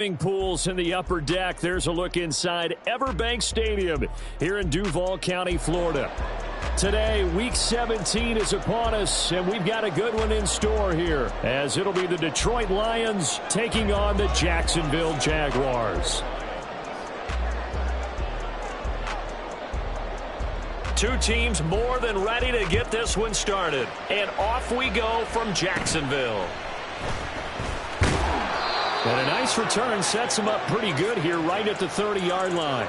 Pools in the upper deck. There's a look inside Everbank Stadium here in Duval County, Florida. Today, Week 17 is upon us, and we've got a good one in store here, as it'll be the Detroit Lions taking on the Jacksonville Jaguars. Two teams more than ready to get this one started, and off we go from Jacksonville. And a nice return sets him up pretty good here right at the 30-yard line.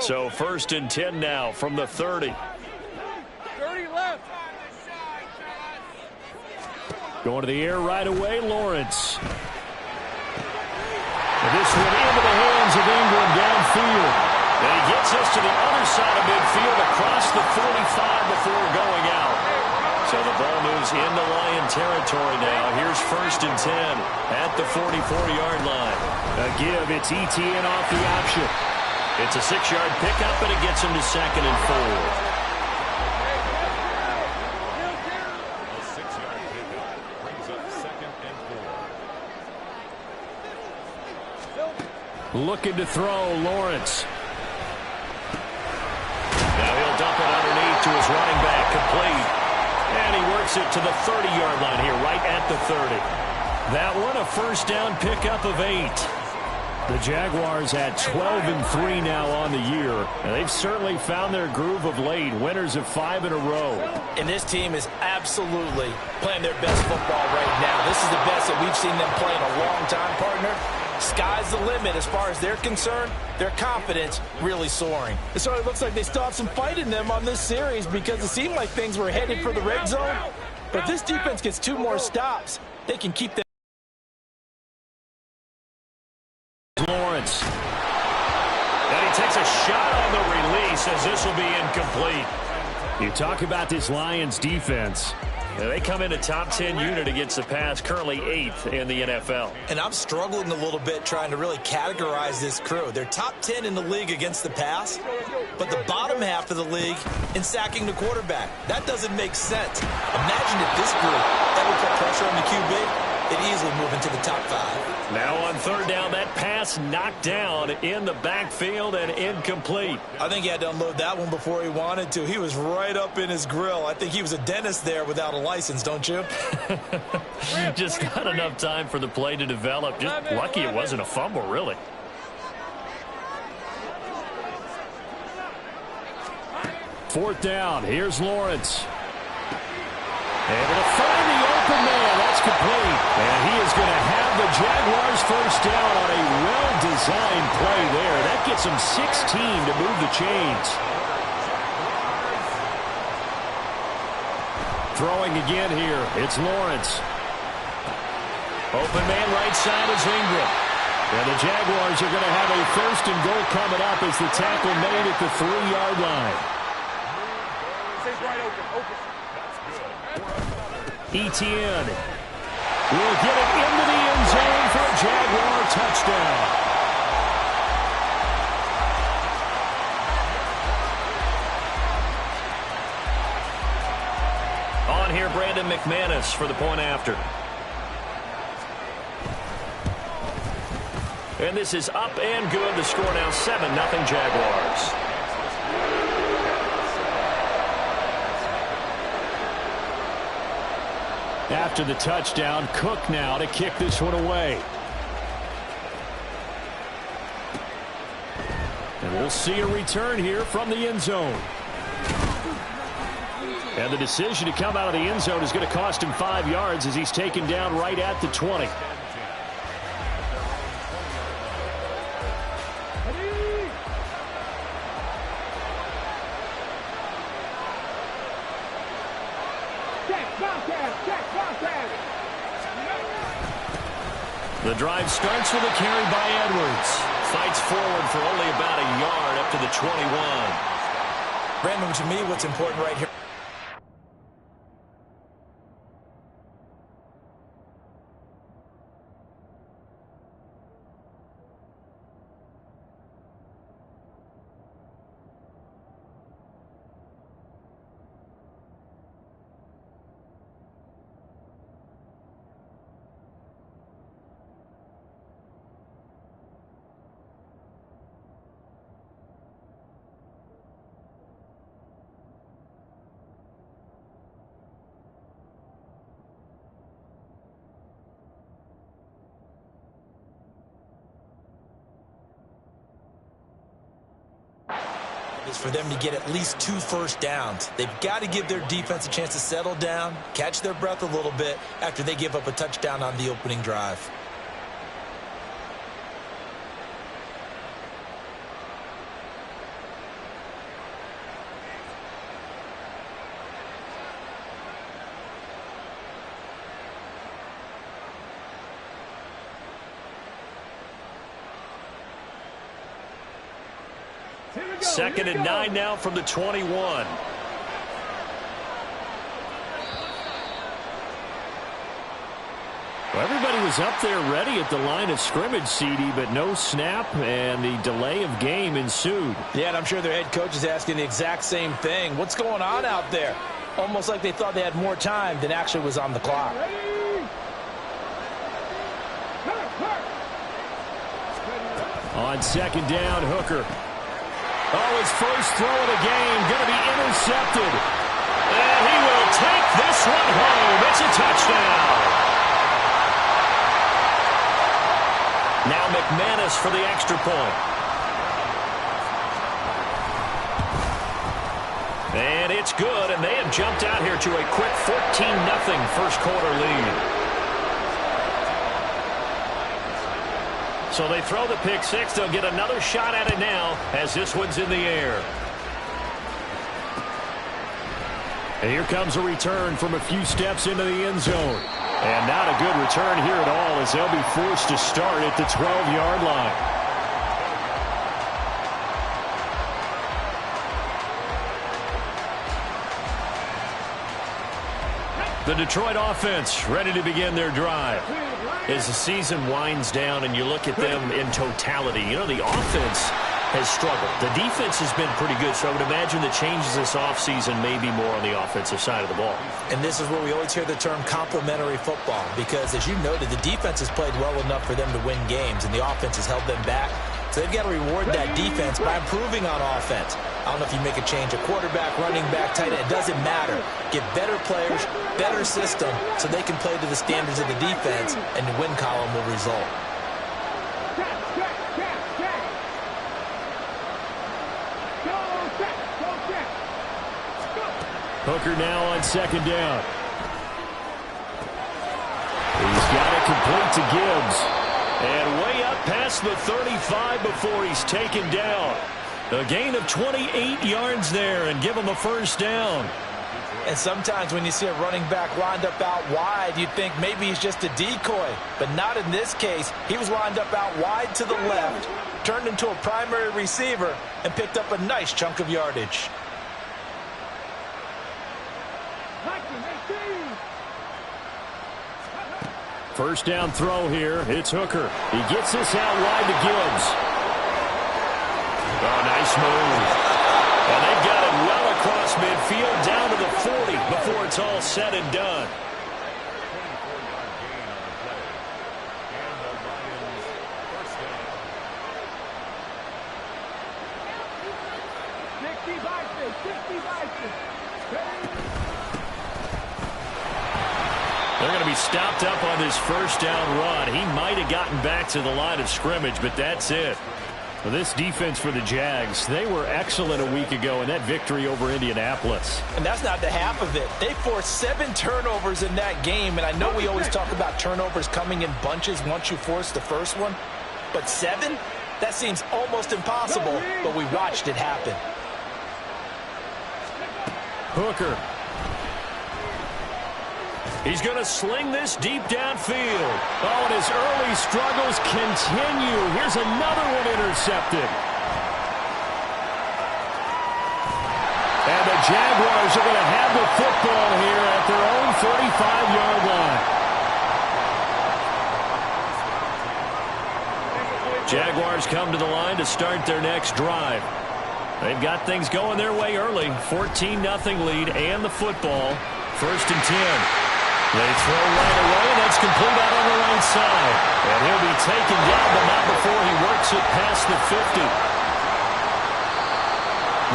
So 1st and 10 now from the 30. Going to the air right away, Lawrence. And this one into the hands of Ingram downfield. And he gets us to the other side of midfield across the 45 before going out. So the ball moves into Lion territory now. Here's 1st and 10 at the 44-yard line. A give, it's ETN off the option. It's a 6-yard pickup, and it gets him to 2nd and 4. Looking to throw, Lawrence. Now he'll dump it underneath to his running back, complete. And he works it to the 30-yard line here, right at the 30. That one a 1st down pickup of 8. The Jaguars at 12-3 now on the year. And they've certainly found their groove of late, winners of 5 in a row. And this team is absolutely playing their best football right now. This is the best that we've seen them play in a long time, partner. Sky's the limit as far as they're concerned. Their confidence really soaring. So it looks like they still have some fight in them on this series because it seemed like things were headed for the red zone. But if this defense gets 2 more stops, they can keep them. Lawrence. And he takes a shot on the release as this will be incomplete. You talk about this Lions defense. They come in a top 10 unit against the pass, currently 8th in the NFL. And I'm struggling a little bit trying to really categorize this crew. They're top 10 in the league against the pass, but the bottom half of the league in sacking the quarterback. That doesn't make sense. Imagine if this group ever put pressure on the QB, they'd easily move into the top 5. Now on 3rd down, that pass knocked down in the backfield and incomplete. I think he had to unload that one before he wanted to. He was right up in his grill. I think he was a dentist there without a license, don't you? Just not enough time for the play to develop. Just lucky it wasn't a fumble, really. Fourth down. Here's Lawrence. Able to find the open man. That's complete. And he is going to have the Jaguars 1st down on a well-designed play there. That gets him 16 to move the chains. Throwing again here. It's Lawrence. Open man right side is Ingram. And the Jaguars are going to have a 1st and goal coming up as the tackle made at the 3-yard line. ETN will get it into the end zone for a Jaguar touchdown. On here, Brandon McManus for the point after. And this is up and good. The score now 7-0 Jaguars. After the touchdown, Cook now to kick this one away. And we'll see a return here from the end zone. And the decision to come out of the end zone is going to cost him 5 yards as he's taken down right at the 20. The drive starts with a carry by Edwards. Fights forward for only about a yard up to the 21. Brandon, to me, what's important right here. is for them to get at least 2 first downs. They've got to give their defense a chance to settle down, catch their breath a little bit after they give up a touchdown on the opening drive. Second and 9 now from the 21. Well, everybody was up there ready at the line of scrimmage, CD, but no snap, and the delay of game ensued. Yeah, and I'm sure their head coach is asking the exact same thing. What's going on out there? Almost like they thought they had more time than actually was on the clock. On second down, Hooker. Oh, his first throw of the game, going to be intercepted. And he will take this one home. It's a touchdown. Now McManus for the extra point. And it's good, and they have jumped out here to a quick 14-0 first quarter lead. So they throw the pick six. They'll get another shot at it now as this one's in the air. And here comes a return from a few steps into the end zone. And not a good return here at all as they'll be forced to start at the 12-yard line. The Detroit offense ready to begin their drive. As the season winds down and you look at them in totality, you know, the offense has struggled. The defense has been pretty good, so I would imagine the changes this offseason may be more on the offensive side of the ball. And this is where we always hear the term complementary football, because as you noted, the defense has played well enough for them to win games, and the offense has held them back. So they've got to reward that defense by improving on offense. I don't know if you make a change, a quarterback, running back, tight end, it doesn't matter. Get better players, better system, so they can play to the standards of the defense, and the win column will result. Hooker now on second down. He's got it complete to Gibbs. And way up past the 35 before he's taken down. A gain of 28 yards there and give him a first down. And sometimes when you see a running back lined up out wide, you think maybe he's just a decoy. But not in this case. He was lined up out wide to the left, turned into a primary receiver, and picked up a nice chunk of yardage. First down throw here. It's Hooker. He gets this out wide to Gibbs. Oh, nice move. And they've got it well across midfield down to the 40 before it's all said and done. They're going to be stopped up on this first down run. He might have gotten back to the line of scrimmage, but that's it. Well, this defense for the Jags, they were excellent a week ago in that victory over Indianapolis. And that's not the half of it. They forced 7 turnovers in that game, and I know we always talk about turnovers coming in bunches once you force the first one, but 7? That seems almost impossible, but we watched it happen. Hooker. He's going to sling this deep downfield. Oh, and his early struggles continue. Here's another one intercepted. And the Jaguars are going to have the football here at their own 45-yard line. Jaguars come to the line to start their next drive. They've got things going their way early. 14-0 lead and the football. First and 10. They throw right away, and that's complete out on the right side. And he'll be taken down, but not before he works it past the 50.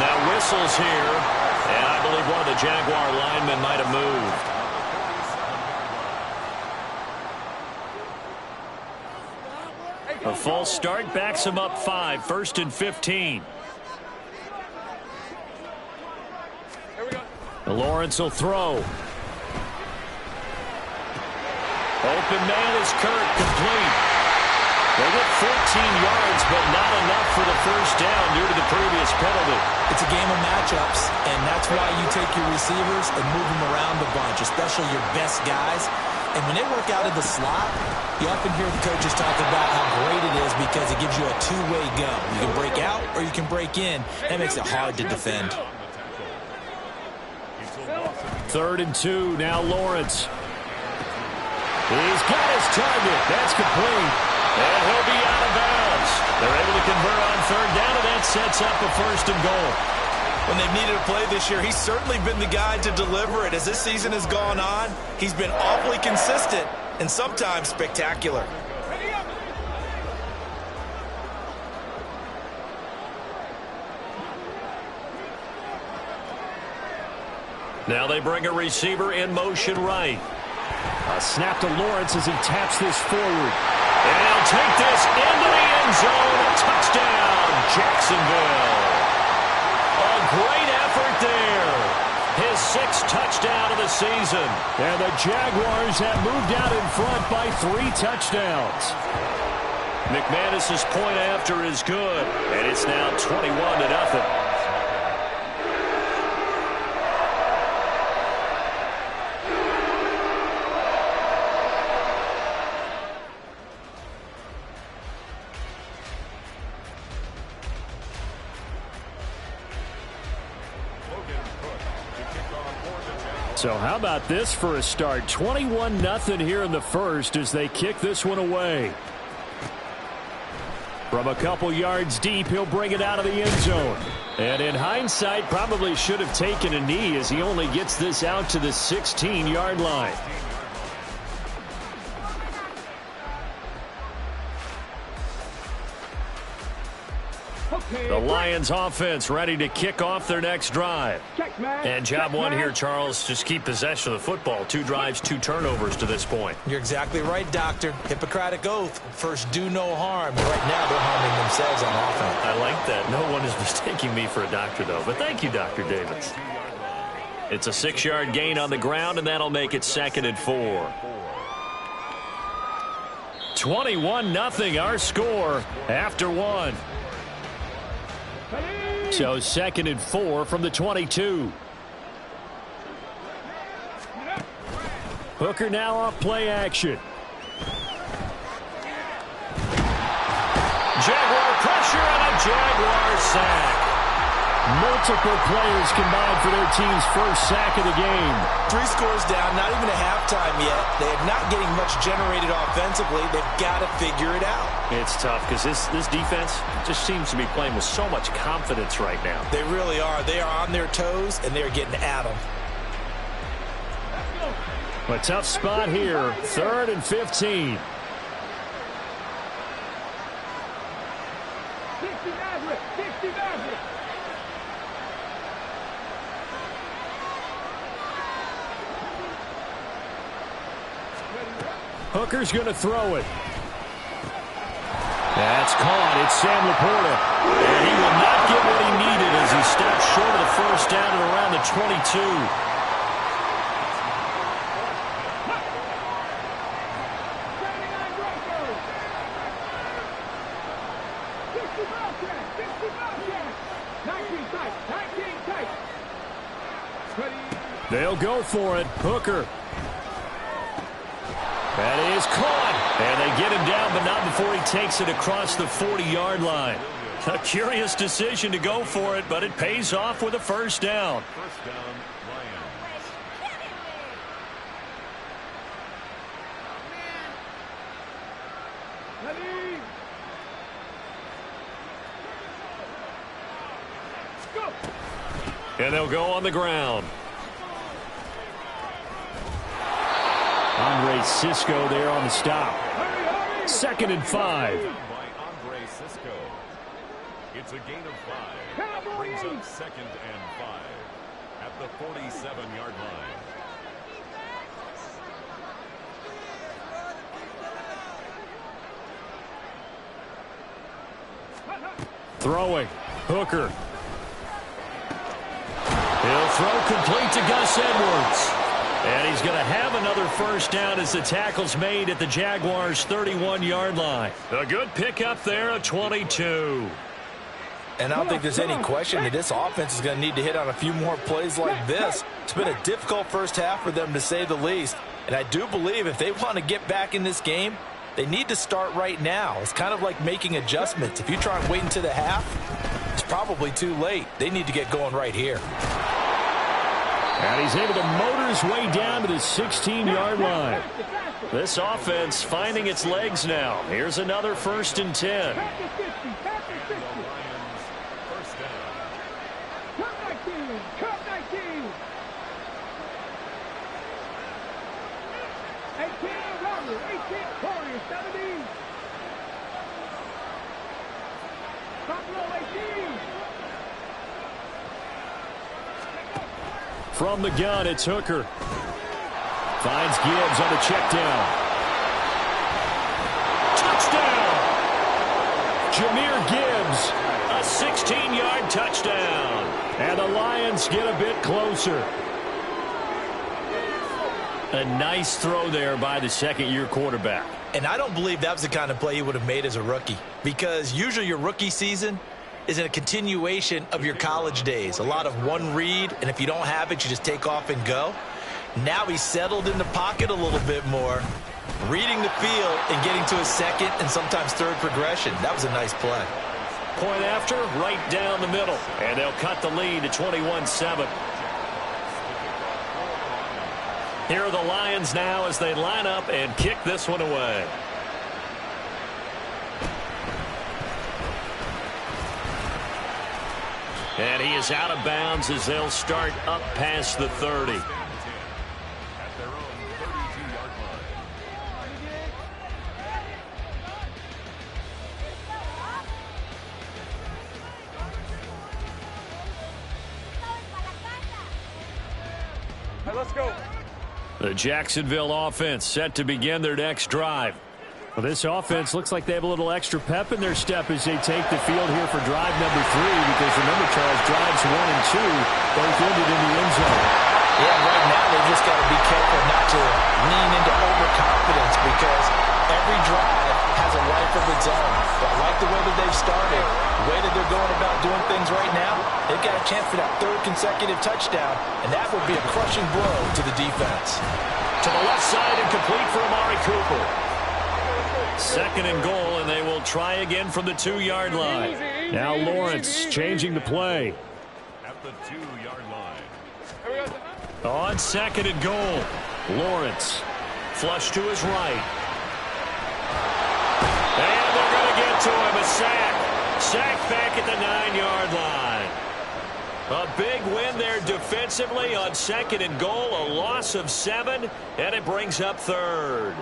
Now whistles here, and I believe one of the Jaguar linemen might have moved. A false start backs him up 5, first and 15. Lawrence will throw. Open man is Kirk, complete. They get 14 yards, but not enough for the first down due to the previous penalty. It's a game of matchups, and that's why you take your receivers and move them around a bunch, especially your best guys. And when they work out of the slot, you often hear the coaches talk about how great it is because it gives you a two-way go. You can break out or you can break in. That makes it hard to defend. 3rd and 2, now Lawrence. He's got his target. That's complete. And he'll be out of bounds. They're able to convert on 3rd down, and that sets up a 1st and goal. When they've needed a play this year, he's certainly been the guy to deliver it. As this season has gone on, he's been awfully consistent and sometimes spectacular. Now they bring a receiver in motion right. A snap to Lawrence as he taps this forward. And he'll take this into the end zone. A touchdown, Jacksonville. A great effort there. His 6th touchdown of the season. And the Jaguars have moved out in front by 3 touchdowns. McManus's point after is good. And it's now 21-0. So how about this for a start? 21-0 here in the first as they kick this one away. From a couple yards deep, he'll bring it out of the end zone. And in hindsight, probably should have taken a knee as he only gets this out to the 16-yard line. The Lions offense ready to kick off their next drive. And job one here, Charles, just keep possession of the football. 2 drives, 2 turnovers to this point. You're exactly right, Doctor. Hippocratic oath. First, do no harm. Right now, they're harming themselves on offense. I like that. No one is mistaking me for a doctor, though. But thank you, Dr. Davis. It's a 6-yard gain on the ground, and that'll make it 2nd and 4. 21-0 our score after 1. So 2nd and 4 from the 22. Hooker now off play action. Jaguar pressure and a Jaguar sack. Multiple players combined for their team's first sack of the game. 3 scores down, not even a halftime yet. They are not getting much generated offensively. They've got to figure it out. It's tough because this defense just seems to be playing with so much confidence right now. They really are. They are on their toes, and they're getting at them. A tough spot here. 3rd and 15. Hooker's going to throw it. That's caught. It's Sam Laporta. And he will not get what he needed as he stops short of the first down at around the 22. They'll go for it. Hooker. That is caught. And they get him down, but not before he takes it across the 40-yard line. A curious decision to go for it, but it pays off with a first down. First down, Lions. And they'll go on the ground. Andre Cisco there on the stop. 2nd and 5. By Andre Cisco. It's a gain of 5. Brings up 2nd and 5 at the 47-yard line. Throwing. Hooker. He'll throw complete to Gus Edwards. And he's going to have another first down as the tackle's made at the Jaguars' 31-yard line. A good pickup there, a 22. And I don't think there's any question that this offense is going to need to hit on a few more plays like this. It's been a difficult first half for them, to say the least. And I do believe if they want to get back in this game, they need to start right now. It's kind of like making adjustments. If you try and wait until the half, it's probably too late. They need to get going right here. And he's able to motor his way down to the 16-yard line. This offense finding its legs now. Here's another 1st and 10. From the gun, it's Hooker. Finds Gibbs on the check down. Touchdown! Jahmyr Gibbs, a 16-yard touchdown. And the Lions get a bit closer. A nice throw there by the second-year quarterback. And I don't believe that was the kind of play he would have made as a rookie, because usually your rookie season is a continuation of your college days. A lot of one read, and if you don't have it, you just take off and go. Now he's settled in the pocket a little bit more, reading the field and getting to his second and sometimes third progression. That was a nice play. Point after, right down the middle. And they'll cut the lead to 21-7. Here are the Lions now as they line up and kick this one away. And he is out of bounds as they'll start up past the 30. At their own 32-yard line. Hey, let's go. The Jacksonville offense set to begin their next drive. Well, this offense looks like they have a little extra pep in their step as they take the field here for drive number 3, because remember, Charles, drives 1 and 2 both ended in the end zone. Yeah, right now they just got to be careful not to lean into overconfidence, because every drive has a life of its own. But I like the way that they've started, the way that they're going about doing things right now. They've got a chance for that 3rd consecutive touchdown, and that would be a crushing blow to the defense. To the left side and complete for Amari Cooper. 2nd and goal, and they will try again from the 2-yard line. Now Lawrence changing the play. At the 2-yard line. On 2nd and goal, Lawrence flush to his right. And they're going to get to him. A sack. Sack back at the 9-yard line. A big win there defensively on 2nd and goal. A loss of 7, and it brings up 3rd.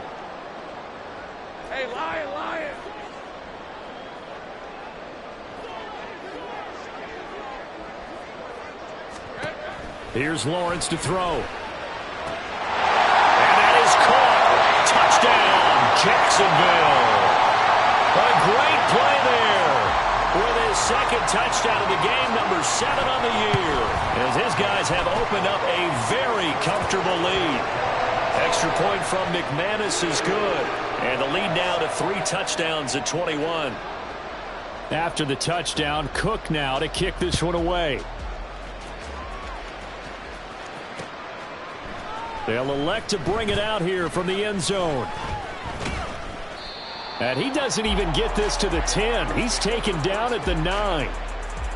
Hey, Lion. Here's Lawrence to throw. And that is caught. Touchdown, Jacksonville. A great play there with his 2nd touchdown of the game, number 7 on the year, as his guys have opened up a very comfortable lead. Extra point from McManus is good. And the lead now to 3 touchdowns at 21. After the touchdown, Cook now to kick this one away. They'll elect to bring it out here from the end zone. And he doesn't even get this to the 10. He's taken down at the 9.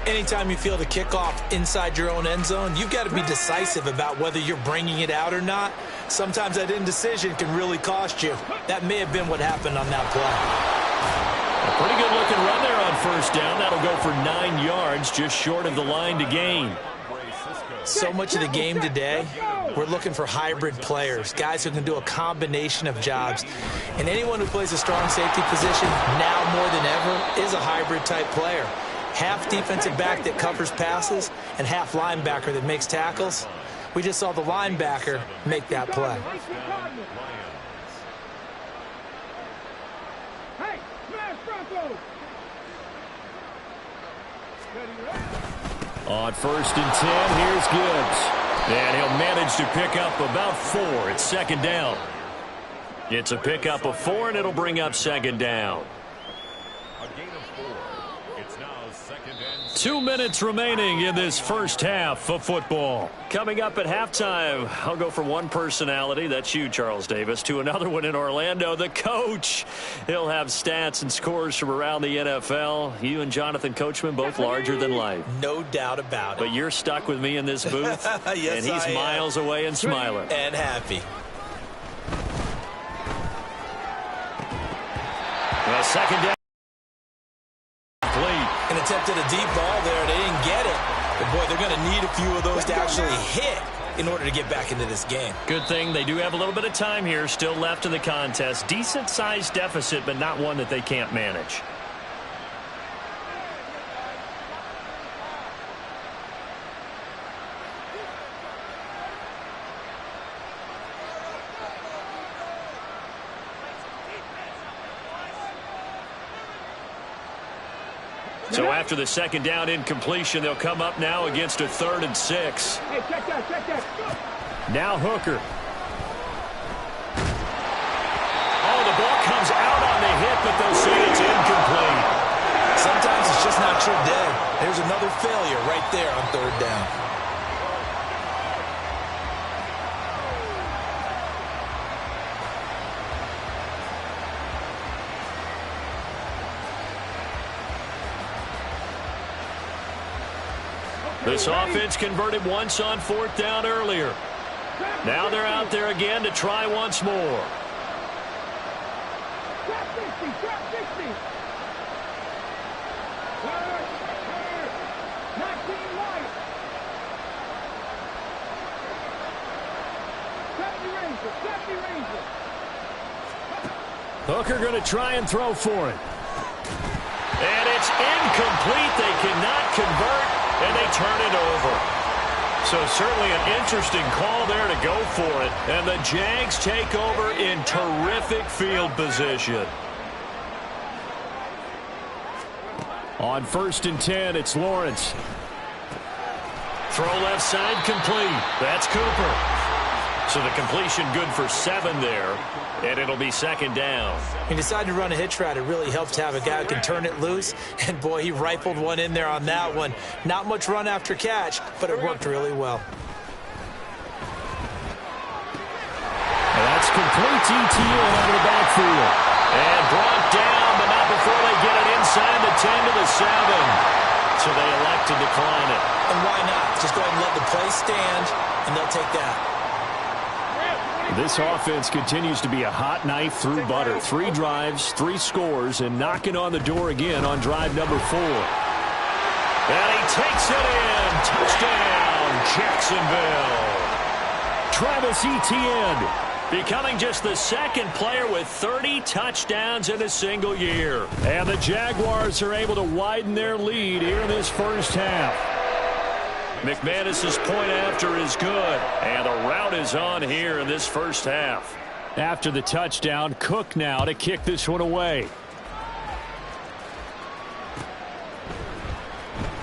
Anytime you feel the kickoff inside your own end zone, you've got to be decisive about whether you're bringing it out or not. Sometimes that indecision can really cost you. That may have been what happened on that play. A pretty good looking run there on 1st down. That'll go for 9 yards, just short of the line to gain. So much of the game today, we're looking for hybrid players, guys who can do a combination of jobs. And anyone who plays a strong safety position now more than ever is a hybrid type player. Half defensive back that covers passes and half linebacker that makes tackles. We just saw the linebacker make that play. On 1st and 10, here's Gibbs. And he'll manage to pick up about 4. It's 2nd down. It's a pickup of 4, and it'll bring up 2nd down. A gain of 4. It's now 2nd and 2 minutes remaining in this first half of football. Coming up at halftime, I'll go from one personality, that's you, Charles Davis, to another one in Orlando, the coach. He'll have stats and scores from around the NFL. You and Jonathan Coachman, both larger than life. No doubt about it. But you're stuck with me in this booth, yes, and he's miles away and smiling. And happy. Well, 2nd down. An attempt at a deep ball there. They didn't get it. But, boy, they're going to need a few of those to actually hit in order to get back into this game. Good thing they do have a little bit of time here still left in the contest. Decent-sized deficit, but not one that they can't manage. So after the 2nd down incompletion, they'll come up now against a 3rd and 6. Hey, check that. Now Hooker. Oh, the ball comes out on the hit, but they'll say it's incomplete. Sometimes it's just not your day. There's another failure right there on 3rd down. This offense converted once on 4th down earlier. Now they're out there again to try once more. Trap 60. 19 wide. Trap the Ranger. Hooker going to try and throw for it. And it's incomplete. They cannot convert. And they turn it over. So certainly an interesting call there to go for it. And the Jags take over in terrific field position. On 1st and 10, it's Lawrence. Throw left side complete. That's Cooper. So the completion good for 7 there. And it'll be 2nd down. He decided to run a hitch route. It really helps to have a guy who can turn it loose. And, boy, he rifled one in there on that one. Not much run after catch, but it worked really well. And that's complete ETN out of the backfield. And brought down, but not before they get it inside the 10 to the 7. So they elect to decline it. And why not? Just go ahead and let the play stand, and they'll take that. This offense continues to be a hot knife through butter. 3 drives, 3 scores, and knocking on the door again on drive number 4. And he takes it in. Touchdown, Jacksonville. Travis Etienne becoming just the 2nd player with 30 touchdowns in a single year. And the Jaguars are able to widen their lead here in this first half. McManus's point after is good, and the route is on here in this first half. After the touchdown, Cook now to kick this one away.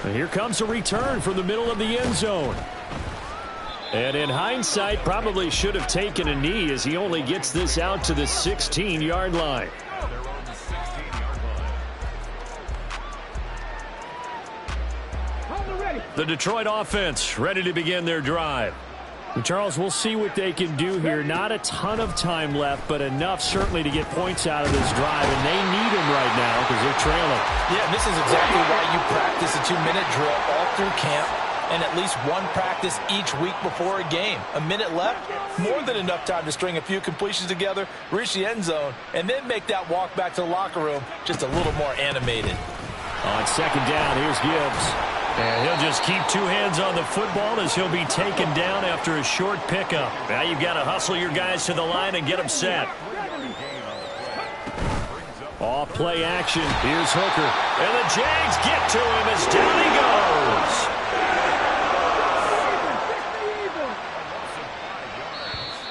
And here comes a return from the middle of the end zone. And in hindsight, probably should have taken a knee as he only gets this out to the 16-yard line. The Detroit offense ready to begin their drive. And Charles, we'll see what they can do here. Not a ton of time left, but enough certainly to get points out of this drive, and they need them right now because they're trailing. Yeah, this is exactly why you practice a 2-minute drill all through camp and at least one practice each week before a game. A minute left, more than enough time to string a few completions together, reach the end zone, and then make that walk back to the locker room just a little more animated. On 2nd down, here's Gibbs. And he'll just keep 2 hands on the football as he'll be taken down after a short pickup. Now you've got to hustle your guys to the line and get them set. Off play action. Here's Hooker. And the Jags get to him as down he goes.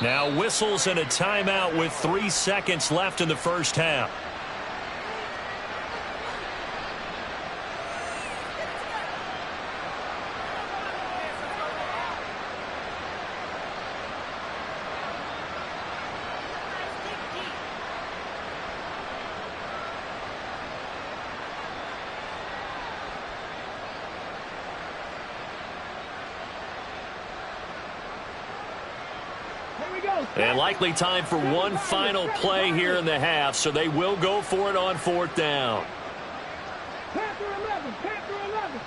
Now whistles and a timeout with 3 seconds left in the first half. And likely time for one final play here in the half, so they will go for it on 4th down. Panther 11, Panther 11.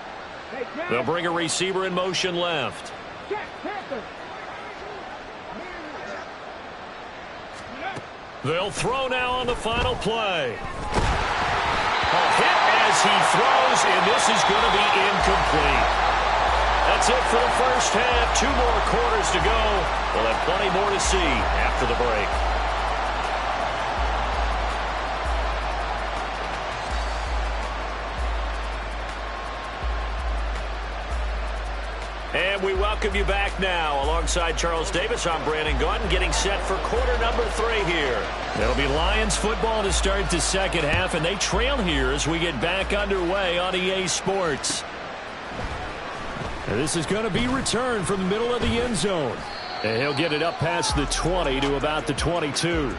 Hey, They'll bring a receiver in motion left. check, Panther. They'll throw now on the final play. A hit as he throws, and this is going to be incomplete. That's it for the first half. 2 more quarters to go. We'll have plenty more to see after the break. And we welcome you back now. Alongside Charles Davis, I'm Brandon Gaudin, getting set for quarter number 3 here. It'll be Lions football to start the second half, and they trail here as we get back underway on EA Sports. And this is going to be returned from the middle of the end zone. And he'll get it up past the 20 to about the 22.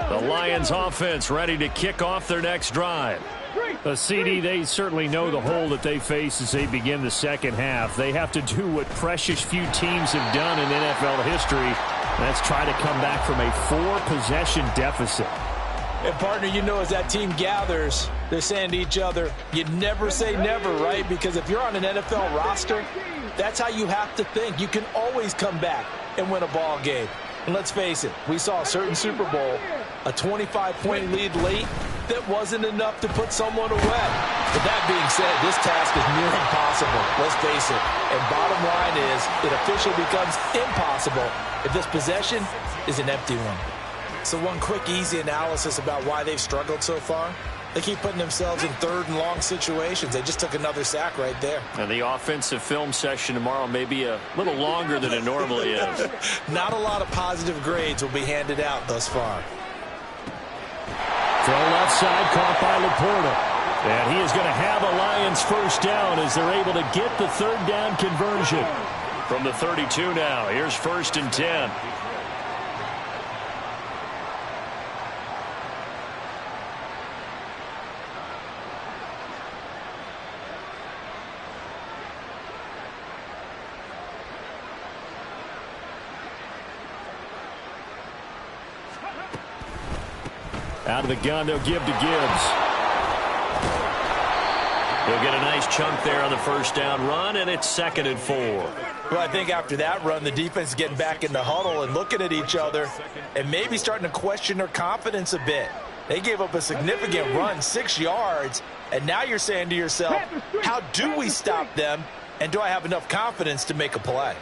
The Lions offense ready to kick off their next drive. CD, they certainly know the hole that they face as they begin the second half. They have to do what precious few teams have done in NFL history. That's try to come back from a 4-possession deficit. And, partner, you know, as that team gathers, they're saying to each other, you never say never, right? Because if you're on an NFL roster, that's how you have to think. You can always come back and win a ball game. And let's face it, we saw a certain Super Bowl, a 25-point lead late, that wasn't enough to put someone away. But that being said, this task is near impossible. Let's face it. And bottom line is, it officially becomes impossible if this possession is an empty one. So one quick, easy analysis about why they've struggled so far. They keep putting themselves in 3rd and long situations. They just took another sack right there. And the offensive film session tomorrow may be a little longer than it normally is. Not a lot of positive grades will be handed out thus far. Throw left side, caught by Laporta. And he is going to have a Lions first down as they're able to get the 3rd down conversion. From the 32 now, here's 1st and 10. Out of the gun, they'll give to Gibbs. He'll get a nice chunk there on the first down run, and it's 2nd and 4. Well, I think after that run, the defense is getting back in the huddle and looking at each other and maybe starting to question their confidence a bit. They gave up a significant run, 6 yards, and now you're saying to yourself, how do we stop them, and do I have enough confidence to make a play?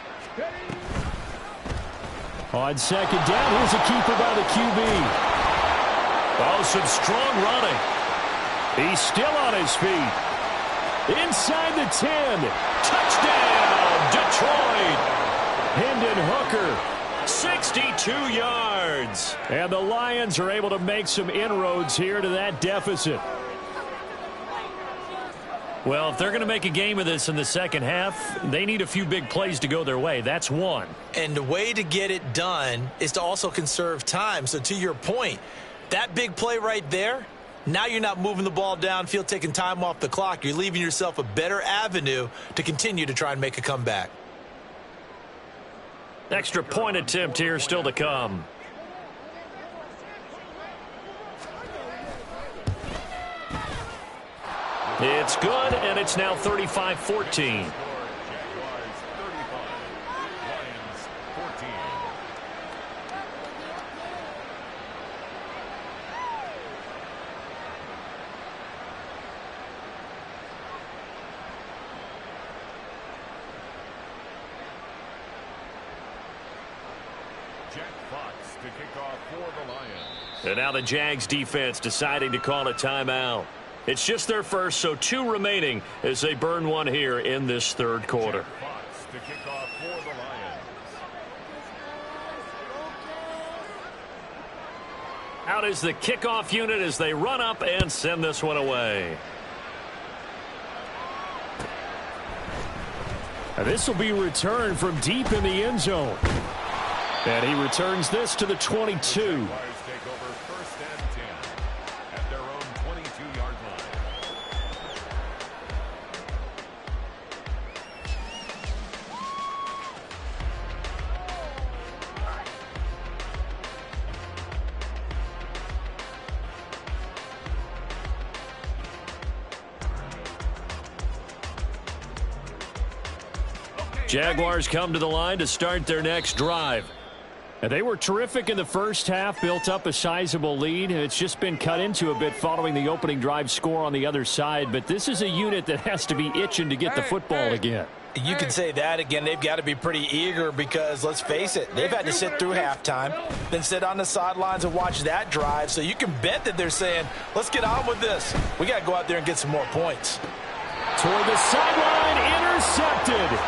On 2nd down, here's a keeper by the QB. Oh, some strong running. He's still on his feet. Inside the 10. Touchdown, Detroit. Hendon Hooker, 62 yards. And the Lions are able to make some inroads here to that deficit. Well, if they're going to make a game of this in the second half, they need a few big plays to go their way. That's one. And the way to get it done is to also conserve time. So to your point, that big play right there, now you're not moving the ball downfield, taking time off the clock. You're leaving yourself a better avenue to continue to try and make a comeback. Extra point attempt here still to come. It's good, and it's now 35-14. And now the Jags defense deciding to call a timeout. It's just their first, so 2 remaining as they burn one here in this 3rd quarter. To kick off for the Lions. Out is the kickoff unit as they run up and send this one away. And this will be returned from deep in the end zone. And he returns this to the 22. Take over 1st and 10 at their own 22-yard line. Jaguars come to the line to start their next drive. And they were terrific in the first half, built up a sizable lead. It's just been cut into a bit following the opening drive score on the other side. But this is a unit that has to be itching to get the football again. You can say that again. They've got to be pretty eager because, let's face it, they've had to sit through halftime, then sit on the sidelines and watch that drive. So you can bet that they're saying, let's get on with this. We got to go out there and get some more points. Toward the sideline, intercepted.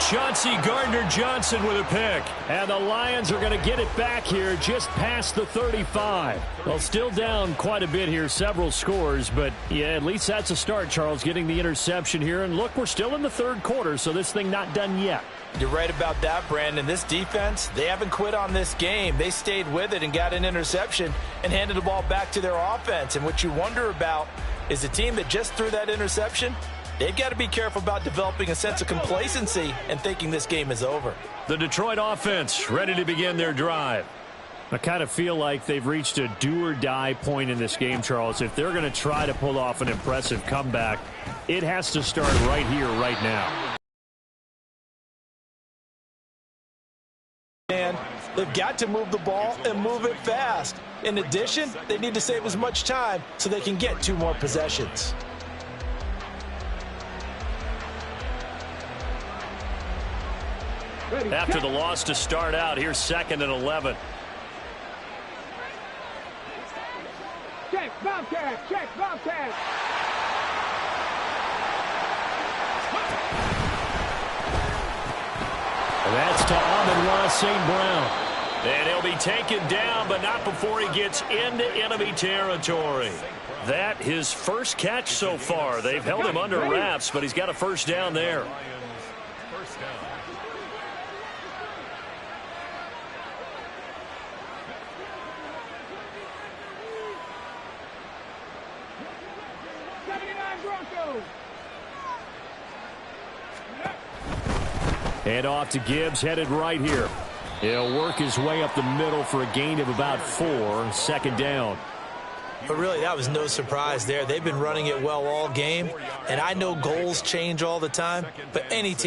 Chauncey Gardner-Johnson with a pick. And the Lions are going to get it back here just past the 35. Well, still down quite a bit here, several scores. But, yeah, at least that's a start, Charles, getting the interception here. And, look, we're still in the third quarter, so this thing not done yet. You're right about that, Brandon. This defense, they haven't quit on this game. They stayed with it and got an interception and handed the ball back to their offense. And what you wonder about is the team that just threw that interception, they've got to be careful about developing a sense of complacency and thinking this game is over. The Detroit offense ready to begin their drive. I kind of feel like they've reached a do-or-die point in this game, Charles. If they're going to try to pull off an impressive comeback, it has to start right here, right now. And they've got to move the ball and move it fast. In addition, they need to save as much time so they can get 2 more possessions. After the loss to start out, here's 2nd and 11. Check, Bobcat, check, Bobcat. And that's to Amon-Ra St. Brown. And he'll be taken down, but not before he gets into enemy territory. That his first catch so far. They've held him under wraps, but he's got a first down there. First down. And off to Gibbs, headed right here. He'll work his way up the middle for a gain of about 4, 2nd down. But really, that was no surprise there. They've been running it well all game, and I know goals change all the time, but any team.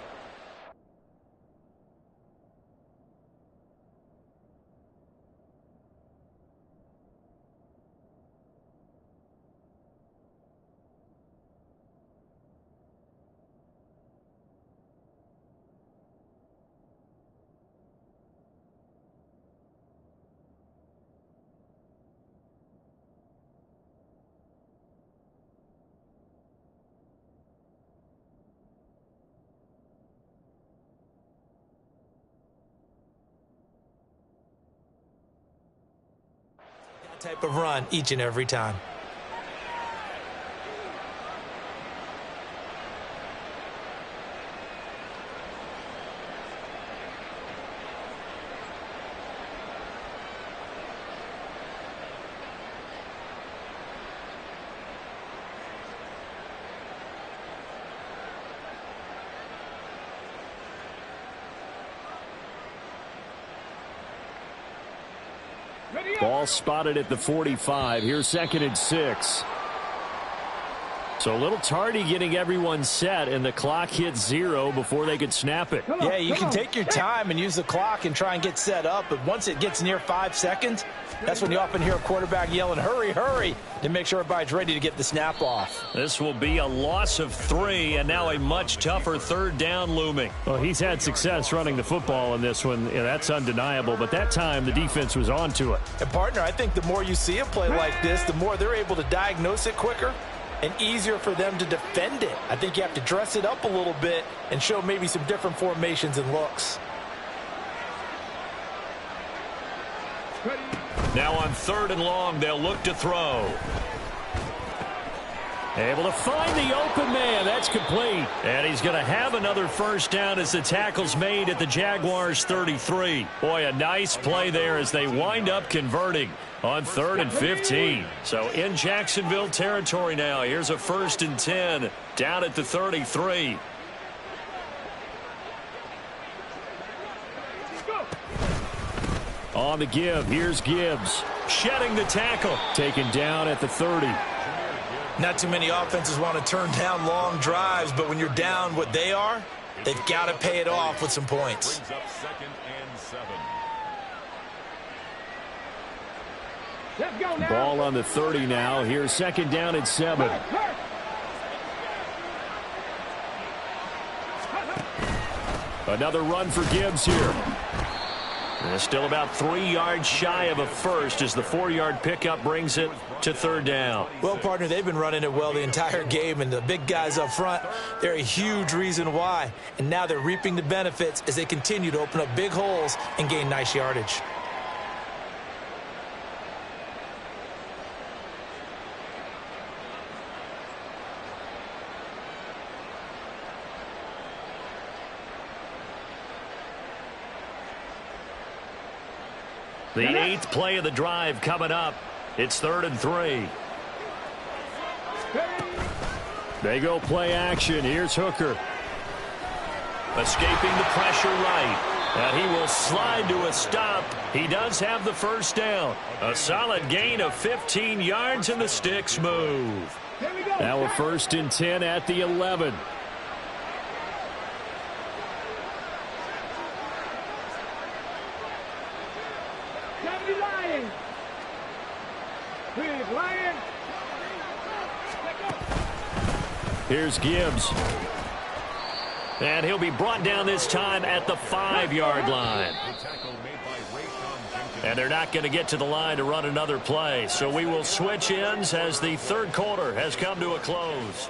Type of run each and every time. Ball spotted at the 45. Here's 2nd and 6. So a little tardy getting everyone set, and the clock hits 0 before they could snap it. Yeah, you can take your time and use the clock and try and get set up, but once it gets near 5 seconds, that's when you often hear a quarterback yelling, hurry, hurry, to make sure everybody's ready to get the snap off. This will be a loss of 3, and now a much tougher 3rd down looming. Well, he's had success running the football in this one. Yeah, that's undeniable, but that time the defense was on to it. And, partner, I think the more you see a play like this, the more they're able to diagnose it quicker and easier for them to defend it. I think you have to dress it up a little bit and show maybe some different formations and looks. Now on 3rd and long, they'll look to throw. Able to find the open man. That's complete. And he's going to have another first down as the tackle's made at the Jaguars' 33. Boy, a nice play there as they wind up converting on 3rd and 15. So in Jacksonville territory now. Here's a 1st and 10 down at the 33. On the give, here's Gibbs. Shedding the tackle. Taken down at the 30. Not too many offenses want to turn down long drives, but when you're down what they are, they've got to pay it off with some points. Brings up 2nd and 7. Let's go now. Ball on the 30 now. Here's 2nd down and 7. Another run for Gibbs here. And still about 3 yards shy of a first as the 4-yard pickup brings it to 3rd down. Well, partner, they've been running it well the entire game, and the big guys up front, they're a huge reason why. And now they're reaping the benefits as they continue to open up big holes and gain nice yardage. The 8th play of the drive coming up. It's 3rd and 3. They go play action. Here's Hooker. Escaping the pressure right. And he will slide to a stop. He does have the first down. A solid gain of 15 yards and the sticks move. Now a 1st and 10 at the 11. Here's Gibbs. And he'll be brought down this time at the 5-yard line. And they're not going to get to the line to run another play. So we will switch ends as the 3rd quarter has come to a close.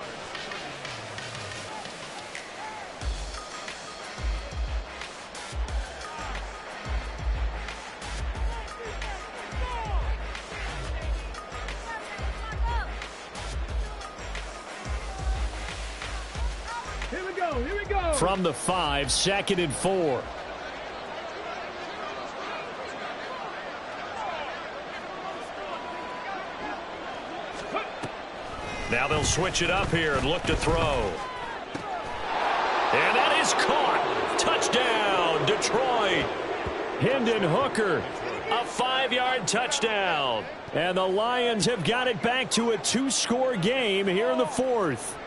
Here we go. From the 5, 2nd and 4. Now they'll switch it up here and look to throw. And that is caught. Touchdown, Detroit. Hendon Hooker, a 5-yard touchdown. And the Lions have got it back to a 2-score game here in the 4th.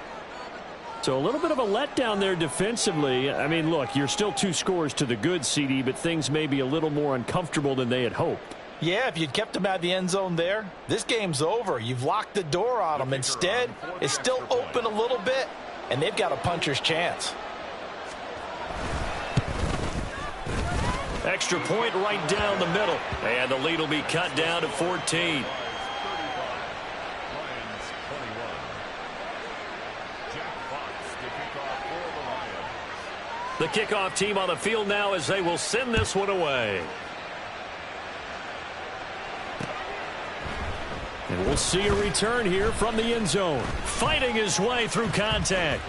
So a little bit of a letdown there defensively. I mean, look, you're still 2 scores to the good, CD, but things may be a little more uncomfortable than they had hoped. Yeah, if you'd kept them out of the end zone there, this game's over. You've locked the door on them. Instead, it's still open a little bit, and they've got a puncher's chance. Extra point right down the middle. And the lead will be cut down to 14. The kickoff team on the field now as they will send this one away. And we'll see a return here from the end zone. Fighting his way through contact.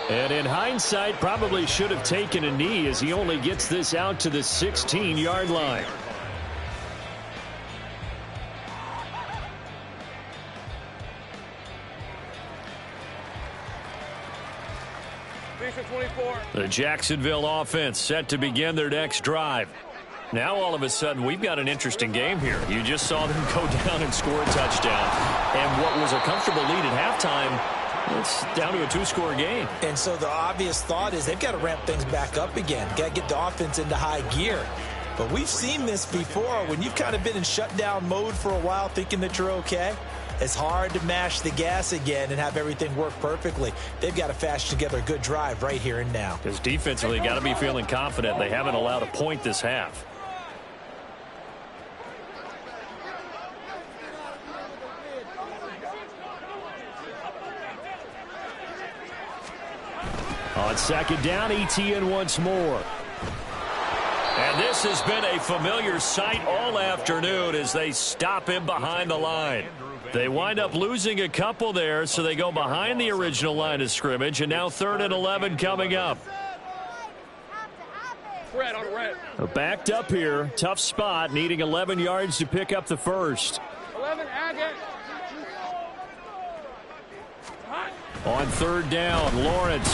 And in hindsight, probably should have taken a knee as he only gets this out to the 16-yard line. The Jacksonville offense set to begin their next drive. Now all of a sudden we've got an interesting game here. You just saw them go down and score a touchdown. And what was a comfortable lead at halftime, it's down to a 2-score game. And so the obvious thought is they've got to ramp things back up again. Got to get the offense into high gear. But we've seen this before. When you've kind of been in shutdown mode for a while thinking that you're okay, it's hard to mash the gas again and have everything work perfectly. They've got to fashion together a good drive right here and now. Because defensively, got to be feeling confident. They haven't allowed a point this half. On 2nd down, ETN once more. And this has been a familiar sight all afternoon as they stop him behind the line. They wind up losing a couple there, so they go behind the original line of scrimmage, and now 3rd and 11 coming up. Backed up here, tough spot, needing 11 yards to pick up the first. 11, Agate. On 3rd down, Lawrence.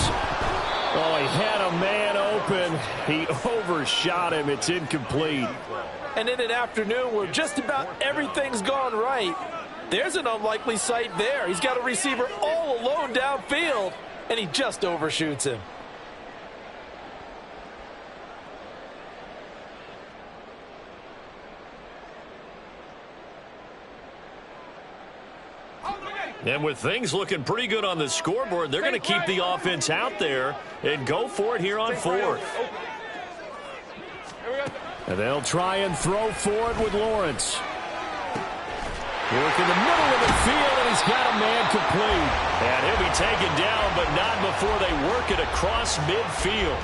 Oh, he had a man open. He overshot him. It's incomplete. And in an afternoon where just about everything's gone right, there's an unlikely sight there. He's got a receiver all alone downfield, and he just overshoots him. And with things looking pretty good on the scoreboard, they're going to keep the offense out there and go for it here on 4th. And they'll try and throw for it with Lawrence. Work in the middle of the field, and he's got a man complete. And he'll be taken down, but not before they work it across midfield.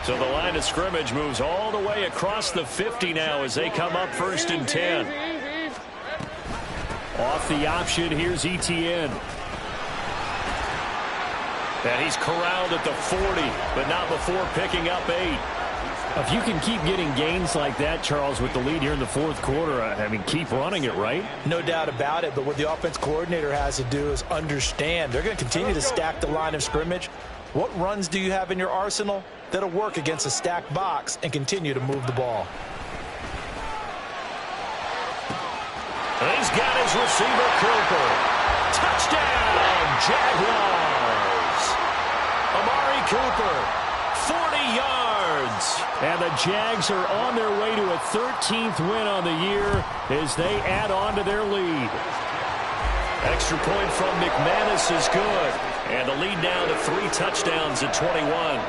So the line of scrimmage moves all the way across the 50 now as they come up 1st and 10. Off the option, here's Etienne. And he's corralled at the 40, but not before picking up 8. If you can keep getting gains like that, Charles, with the lead here in the 4th quarter, I mean, keep running it, right? No doubt about it, but what the offense coordinator has to do is understand. They're going to continue to stack the line of scrimmage. What runs do you have in your arsenal that'll work against a stacked box and continue to move the ball? He's got his receiver, Cooper. Touchdown, Jaguars. Amari Cooper, 40 yards. And the Jags are on their way to a 13th win on the year as they add on to their lead. Extra point from McManus is good. And the lead now to 3 touchdowns at 21.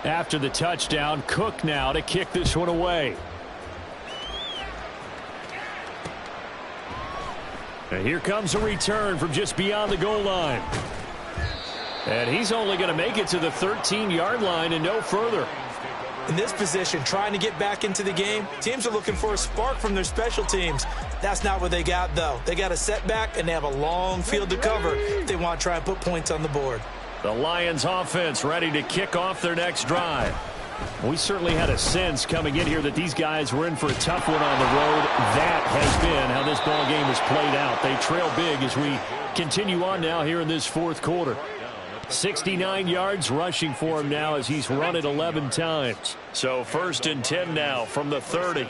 After the touchdown, Cook now to kick this one away. And here comes a return from just beyond the goal line. And he's only going to make it to the 13-yard line and no further. In this position, trying to get back into the game, teams are looking for a spark from their special teams. That's not what they got, though. They got a setback, and they have a long field to cover if they want to try and put points on the board. The Lions offense ready to kick off their next drive. We certainly had a sense coming in here that these guys were in for a tough one on the road. That has been how this ball game has played out. They trail big as we continue on now here in this 4th quarter. 69 yards rushing for him now as he's run it 11 times. So 1st and 10 now from the 30.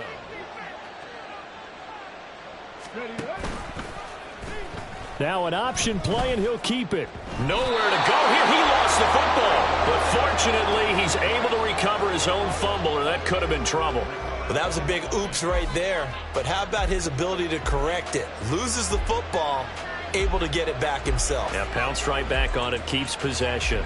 Now an option play, and he'll keep it. Nowhere to go here. He lost the football. But fortunately, he's able to recover his own fumble, or that could have been trouble. Well, that was a big oops right there. But how about his ability to correct it? Loses the football, able to get it back himself. Yeah, pounced right back on it, keeps possession.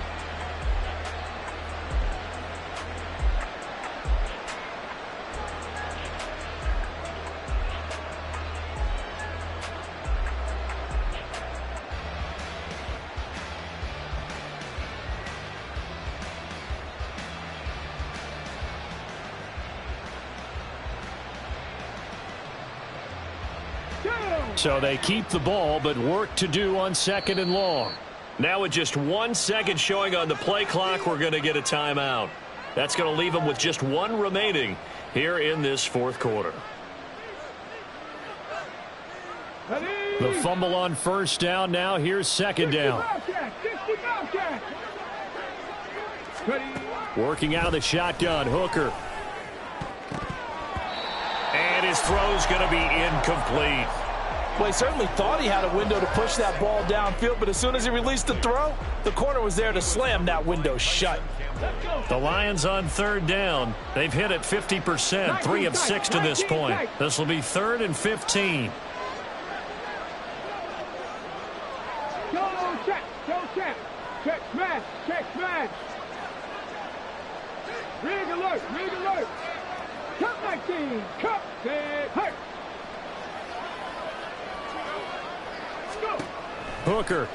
So they keep the ball, but work to do on 2nd and long. Now with just 1 second showing on the play clock, we're going to get a timeout. That's going to leave them with just 1 remaining here in this 4th quarter. The fumble on 1st down. Now here's 2nd down. Working out of the shotgun, Hooker. And his throw's going to be incomplete. Well, he certainly thought he had a window to push that ball downfield, but as soon as he released the throw, the corner was there to slam that window shut. The Lions on 3rd down. They've hit it 50%, 3 of 6 to this point. This will be 3rd and 15. Go check, check smash, check smash. Rig alert. Cut 19, cut, hurt. Hooker.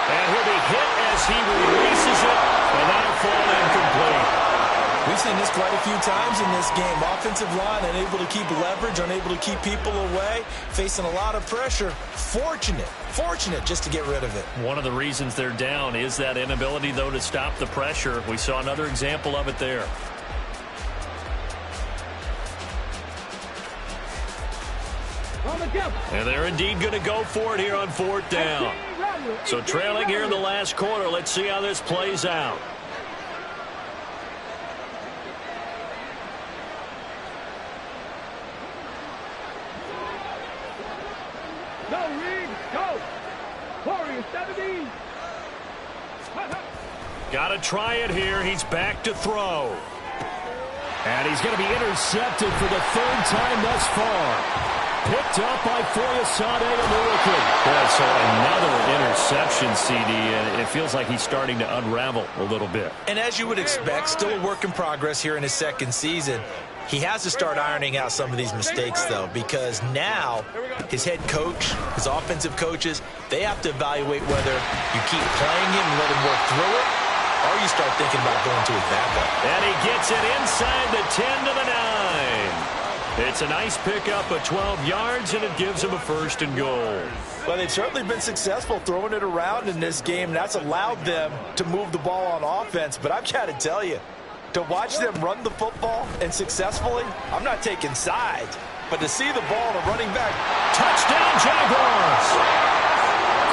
And he'll be hit as he releases it, and that'll fall incomplete. We've seen this quite a few times in this game. Offensive line unable to keep leverage, unable to keep people away, facing a lot of pressure. Fortunate just to get rid of it. One of the reasons they're down is that inability, though, to stop the pressure. We saw another example of it there. And they're indeed going to go for it here on 4th down. So trailing here in the last quarter. Let's see how this plays out. Go, Reed, go. Warriors 17. Got to try it here. He's back to throw. And he's going to be intercepted for the 3rd time thus far. Picked up by Foyesade, the rookie. Yeah, so another interception, CD, and it feels like he's starting to unravel a little bit. And as you would expect, still a work in progress here in his 2nd season. He has to start ironing out some of these mistakes, though, because now his head coach, his offensive coaches, they have to evaluate whether you keep playing him and let him work through it, or you start thinking about going to his backup. And he gets it inside the 10 to the 9. It's a nice pickup of 12 yards, and it gives him a 1st and goal. Well, they've certainly been successful throwing it around in this game. That's allowed them to move the ball on offense. But I've got to tell you, to watch them run the football and successfully, I'm not taking sides. But to see the ball and a running back. Touchdown, Jaguars!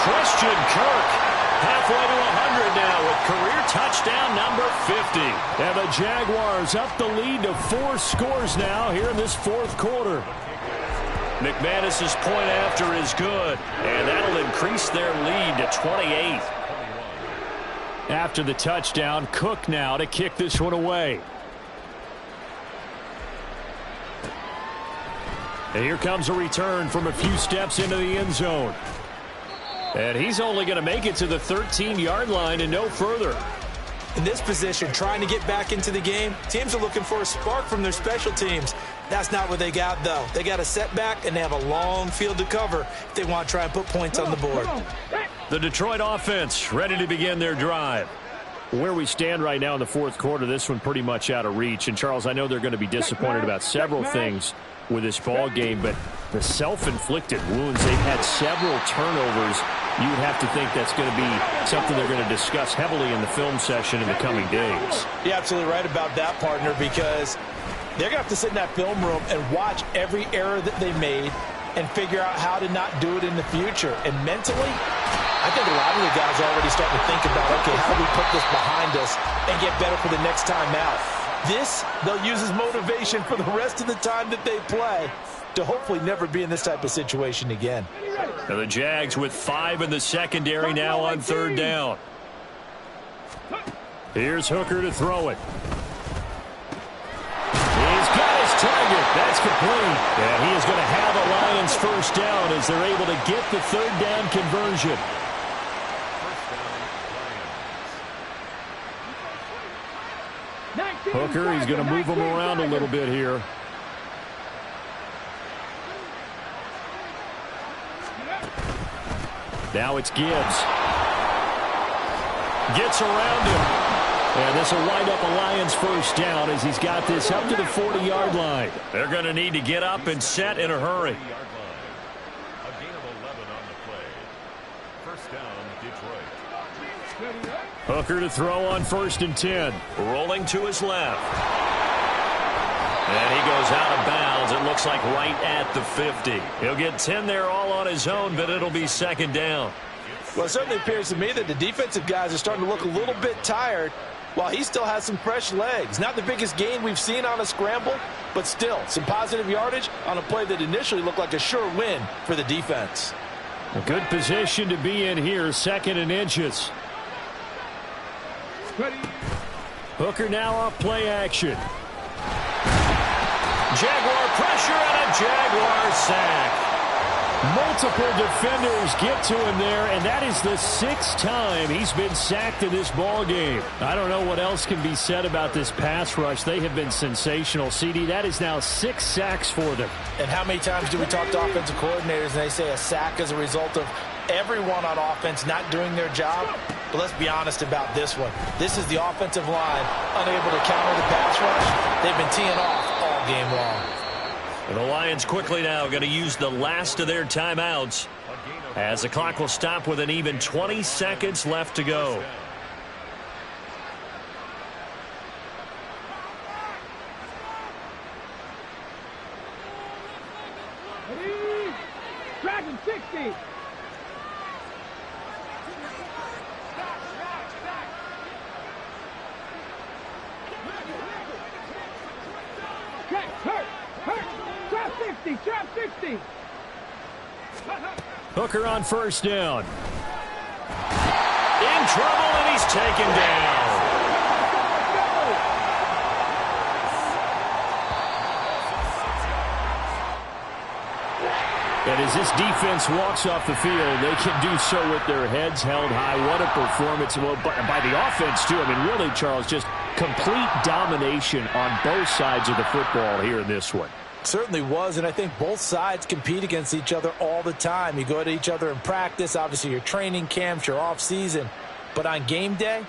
Christian Kirk halfway to 100 now with career touchdown number 50. And the Jaguars up the lead to 4 scores now here in this 4th quarter. McManus's point after is good, and that'll increase their lead to 28. After the touchdown, Cook now to kick this one away. And here comes a return from a few steps into the end zone. And he's only going to make it to the 13-yard line and no further. In this position, trying to get back into the game, teams are looking for a spark from their special teams. That's not what they got, though. They got a setback, and they have a long field to cover if they want to try and put points on the board. The Detroit offense ready to begin their drive. Where we stand right now in the 4th quarter, this one pretty much out of reach. And, Charles, I know they're going to be disappointed about several things with this ball game, but the self-inflicted wounds, they've had several turnovers. You would have to think that's going to be something they're going to discuss heavily in the film session in the coming days. You're absolutely right about that, partner, because they're going to have to sit in that film room and watch every error that they made and figure out how to not do it in the future. And mentally, I think a lot of the guys are already starting to think about, okay, how do we put this behind us and get better for the next time out? This, they'll use as motivation for the rest of the time that they play to hopefully never be in this type of situation again. And the Jags with 5 in the secondary now on 3rd down. Here's Hooker to throw it. He's got his target. That's complete. And he is going to have a Lions 1st down as they're able to get the 3rd down conversion. Hooker, he's going to move him around a little bit here. Now it's Gibbs. Gets around him. And this will wind up a Lions 1st down as he's got this up to the 40-yard line. They're going to need to get up and set in a hurry. A gain of 11 on the play. 1st down, Detroit. Hooker to throw on 1st and 10. Rolling to his left. And he goes out of bounds. It looks like right at the 50. He'll get 10 there all on his own, but it'll be 2nd down. Well, it certainly appears to me that the defensive guys are starting to look a little bit tired while he still has some fresh legs. Not the biggest gain we've seen on a scramble, but still some positive yardage on a play that initially looked like a sure win for the defense. A good position to be in here, 2nd and inches. Hooker now off play action. Jaguar pressure and a Jaguar sack. Multiple defenders get to him there, and that is the 6th time he's been sacked in this ball game. I don't know what else can be said about this pass rush. They have been sensational. CD, that is now 6 sacks for them. And how many times do we talk to offensive coordinators and they say a sack as a result of everyone on offense not doing their job? But let's be honest about this one. This is the offensive line unable to counter the pass rush. They've been teeing off all game long. And the Lions quickly now going to use the last of their timeouts as the clock will stop with an even 20 seconds left to go. Dragon 60. Hurt. Trap 60. Trap 60. Hooker on first down. In trouble, and he's taken down. And as this defense walks off the field, they can do so with their heads held high. What a performance. Well, by the offense, too. I mean, really, Charles, just complete domination on both sides of the football here in this one. Certainly was, and I think both sides compete against each other all the time. You go to each other in practice. Obviously, your training camps, your off season. But on game day,